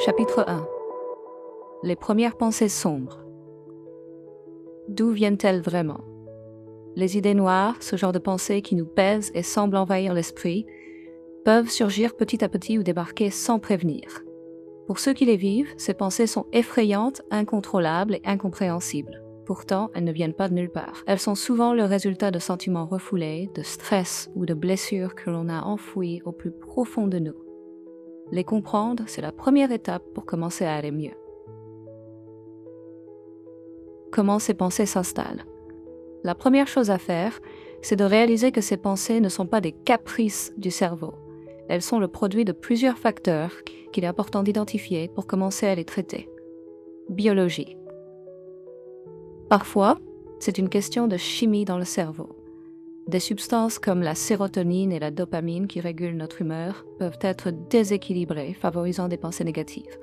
Chapitre 1. Les premières pensées sombres. D'où viennent-elles vraiment? Les idées noires, ce genre de pensées qui nous pèsent et semblent envahir l'esprit, peuvent surgir petit à petit ou débarquer sans prévenir. Pour ceux qui les vivent, ces pensées sont effrayantes, incontrôlables et incompréhensibles. Pourtant, elles ne viennent pas de nulle part. Elles sont souvent le résultat de sentiments refoulés, de stress ou de blessures que l'on a enfouis au plus profond de nous. Les comprendre, c'est la première étape pour commencer à aller mieux. Comment ces pensées s'installent? La première chose à faire, c'est de réaliser que ces pensées ne sont pas des caprices du cerveau. Elles sont le produit de plusieurs facteurs qu'il est important d'identifier pour commencer à les traiter. Biologie. Parfois, c'est une question de chimie dans le cerveau. Des substances comme la sérotonine et la dopamine qui régulent notre humeur peuvent être déséquilibrées, favorisant des pensées négatives.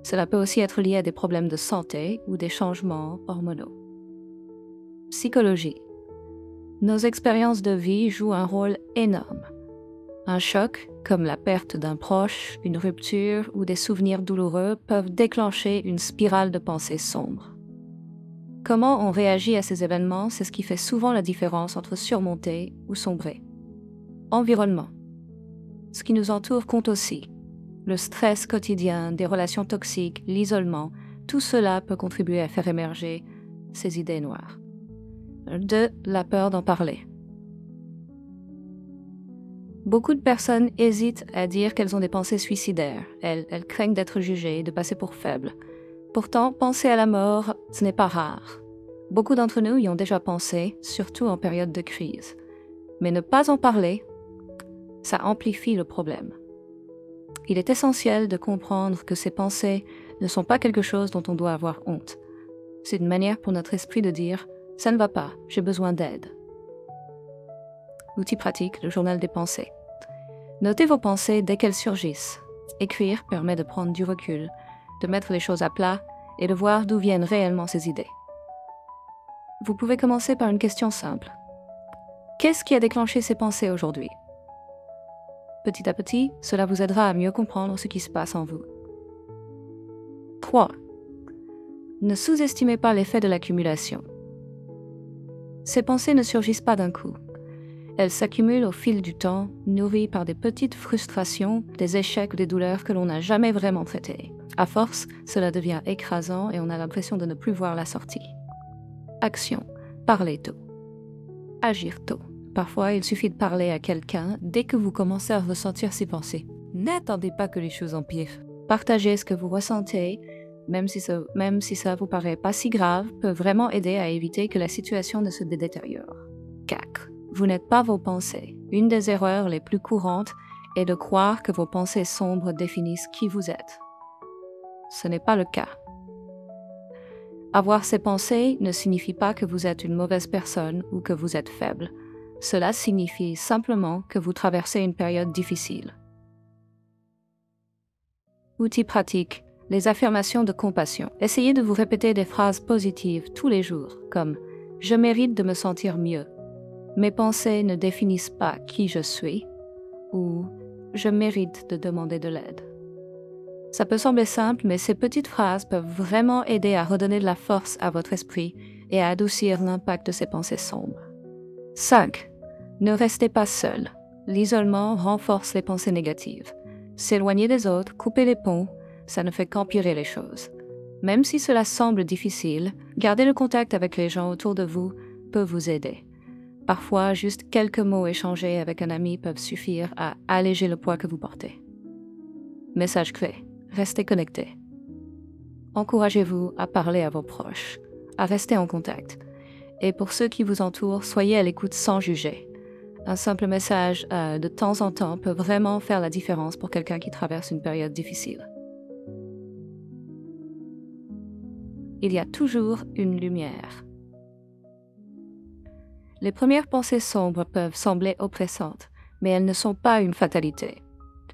Cela peut aussi être lié à des problèmes de santé ou des changements hormonaux. Psychologie. Nos expériences de vie jouent un rôle énorme. Un choc, comme la perte d'un proche, une rupture ou des souvenirs douloureux, peuvent déclencher une spirale de pensées sombres. Comment on réagit à ces événements, c'est ce qui fait souvent la différence entre surmonter ou sombrer. Environnement. Ce qui nous entoure compte aussi. Le stress quotidien, des relations toxiques, l'isolement, tout cela peut contribuer à faire émerger ces idées noires. 2. La peur d'en parler. Beaucoup de personnes hésitent à dire qu'elles ont des pensées suicidaires. Elles craignent d'être jugées, de passer pour faibles. Pourtant, penser à la mort, ce n'est pas rare. Beaucoup d'entre nous y ont déjà pensé, surtout en période de crise. Mais ne pas en parler, ça amplifie le problème. Il est essentiel de comprendre que ces pensées ne sont pas quelque chose dont on doit avoir honte. C'est une manière pour notre esprit de dire « ça ne va pas, j'ai besoin d'aide ». Outil pratique, le journal des pensées. Notez vos pensées dès qu'elles surgissent. Écrire permet de prendre du recul, de mettre les choses à plat et de voir d'où viennent réellement ces idées. Vous pouvez commencer par une question simple. Qu'est-ce qui a déclenché ces pensées aujourd'hui? Petit à petit, cela vous aidera à mieux comprendre ce qui se passe en vous. 3. Ne sous-estimez pas l'effet de l'accumulation. Ces pensées ne surgissent pas d'un coup. Elles s'accumulent au fil du temps, nourries par des petites frustrations, des échecs ou des douleurs que l'on n'a jamais vraiment traitées. À force, cela devient écrasant et on a l'impression de ne plus voir la sortie. Action. Parlez tôt. Agir tôt. Parfois, il suffit de parler à quelqu'un dès que vous commencez à ressentir ces pensées. N'attendez pas que les choses empirent. Partagez ce que vous ressentez, même si ça vous paraît pas si grave, peut vraiment aider à éviter que la situation ne se détériore. 4. Vous n'êtes pas vos pensées. Une des erreurs les plus courantes est de croire que vos pensées sombres définissent qui vous êtes. Ce n'est pas le cas. Avoir ces pensées ne signifie pas que vous êtes une mauvaise personne ou que vous êtes faible. Cela signifie simplement que vous traversez une période difficile. Outil pratique, les affirmations de compassion. Essayez de vous répéter des phrases positives tous les jours, comme « Je mérite de me sentir mieux ». Mes pensées ne définissent pas qui je suis ou je mérite de demander de l'aide. Ça peut sembler simple, mais ces petites phrases peuvent vraiment aider à redonner de la force à votre esprit et à adoucir l'impact de ces pensées sombres. 5. Ne restez pas seul. L'isolement renforce les pensées négatives. S'éloigner des autres, couper les ponts, ça ne fait qu'empirer les choses. Même si cela semble difficile, garder le contact avec les gens autour de vous peut vous aider. Parfois, juste quelques mots échangés avec un ami peuvent suffire à alléger le poids que vous portez. Message clé. Restez connectés. Encouragez-vous à parler à vos proches, à rester en contact. Et pour ceux qui vous entourent, soyez à l'écoute sans juger. Un simple message de temps en temps peut vraiment faire la différence pour quelqu'un qui traverse une période difficile. Il y a toujours une lumière. Les premières pensées sombres peuvent sembler oppressantes, mais elles ne sont pas une fatalité.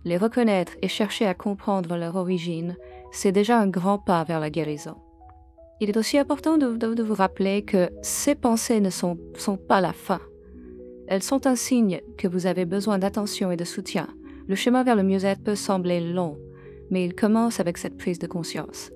Les reconnaître et chercher à comprendre leur origine, c'est déjà un grand pas vers la guérison. Il est aussi important de vous rappeler que ces pensées ne sont pas la fin. Elles sont un signe que vous avez besoin d'attention et de soutien. Le chemin vers le mieux-être peut sembler long, mais il commence avec cette prise de conscience.